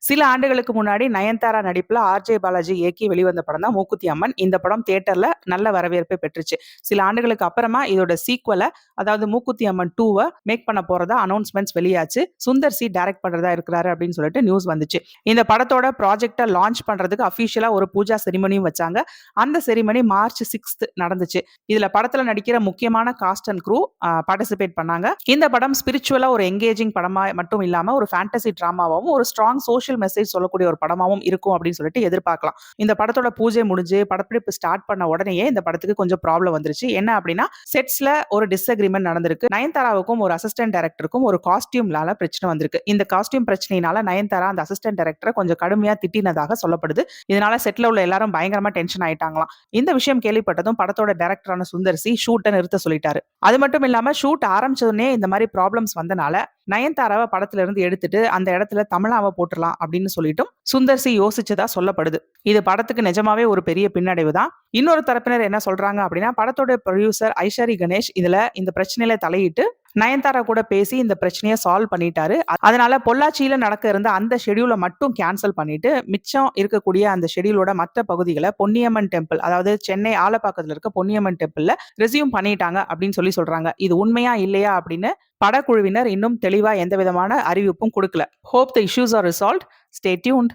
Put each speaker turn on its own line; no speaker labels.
சில ஆண்டுகளுக்கு முன்னாடி நயன்தாரா நடிப்புல ஆர்ஜே பாலாஜி இயக்கி வெளிவந்த படம் தான் மூக்குத்தி அம்மன். இந்த படம் தியேட்டர்ல நல்ல வரவேற்பை பெற்றுச்சு. சில ஆண்டுகளுக்கு அப்புறமா இதோட சீக்வல, அதாவது மூக்குத்தி அம்மன் 2 மேக் பண்ண போறதா அனௌன்ஸ்மெண்ட்ஸ் வெளியாச்சு. சுந்தர் சி டைரக்ட் பண்றதா இருக்கிறாரு அப்படின்னு சொல்லிட்டு நியூஸ் வந்துச்சு. இந்த படத்தோட ப்ராஜெக்ட லான்ச் பண்றதுக்கு அபிஷியலா ஒரு பூஜா செரிமனியும் வச்சாங்க. அந்த செரிமனி மார்ச் 6 நடந்துச்சு. இதுல படத்துல நடிக்கிற முக்கியமான காஸ்ட் அண்ட் க்ரூ பார்ட்டிசிபேட் பண்ணாங்க. இந்த படம் ஸ்பிரிச்சுவலா ஒரு எங்கேஜிங் படமா மட்டும் இல்லாம ஒரு ஃபேண்டசி டிராமாவும் ஒரு ஸ்ட்ராங் சோஷியல் மெசேஜ் சொல்லக்கூடிய ஒரு படமாவும் இருக்கும் அப்படின்னு சொல்லிட்டு எதிர்பார்க்கலாம். இந்த படத்தோட பூஜை முடிஞ்சு படப்பிடிப்பு ஸ்டார்ட் பண்ண உடனேயே இந்த படத்துக்கு கொஞ்சம் ப்ராப்ளம் வந்துருச்சு. என்ன அப்படின்னா, செட்ஸ்ல ஒரு டிஸ்அக்ரிமெண்ட் நடந்திருக்கு. நயன்தாராவுக்கும் ஒரு அசிஸ்டன்ட் டைரக்டருக்கும் ஒரு காஸ்டியூம்லால பிரச்சனை வந்திருக்கு. இந்த காஸ்டியூம் பிரச்சனையினால நயன்தாரா அந்த அசிஸ்டன்ட் டைரக்டரை கொஞ்சம் கடுமையா திட்டினதாக சொல்லப்படுது. இதனால செட்ல உள்ள எல்லாரும் பயங்கரமா டென்ஷன் ஆயிட்டாங்களாம். இந்த விஷயம் கேள்விப்பட்டதும் படத்தோட டைரக்டரான சுந்தர் சி ஷூட்டை நிறுத்த சொல்லிட்டாரு. அது மட்டும் இல்லாம ஷூட் ஆரம்பிச்சதுனே இந்த மாதிரி ப்ராப்ளம்ஸ் வந்தனால நயன்தாராவை படத்துல இருந்து எடுத்துட்டு அந்த இடத்துல தமிழாவை போட்டுடலாம் அப்படின்னு சொல்லிட்டும் சுந்தர் சி யோசிச்சதா சொல்லப்படுது. இது படத்துக்கு நிஜமாவே ஒரு பெரிய பின்னடைவு தான். இன்னொரு தரப்பினர் என்ன சொல்றாங்க அப்படின்னா, படத்தோட ப்ரொடியூசர் ஐஷாரி கணேஷ் இந்த பிரச்சனையில தலையிட்டு நயன்தாரா கூட பேசி இந்த பிரச்சனையை சால்வ் பண்ணிட்டாரு. அதனால பொள்ளாச்சியில நடக்க இருந்த அந்த ஷெடியூலை மட்டும் கேன்சல் பண்ணிட்டு மிச்சம் இருக்கக்கூடிய அந்த ஷெடியூலோட மற்ற பகுதிகளை பொன்னியம்மன் டெம்பிள், அதாவது சென்னை ஆலப்பாக்கத்துல இருக்க பொன்னியம்மன் டெம்பிள்ல ரெசியூம் பண்ணிட்டாங்க அப்படின்னு சொல்றாங்க. இது உண்மையா இல்லையா அப்படின்னு படக்குழுவினர் இன்னும் தெளிவா எந்த விதமான அறிவிப்பும் கொடுக்கல. Hope the issues are resolved. Stay tuned.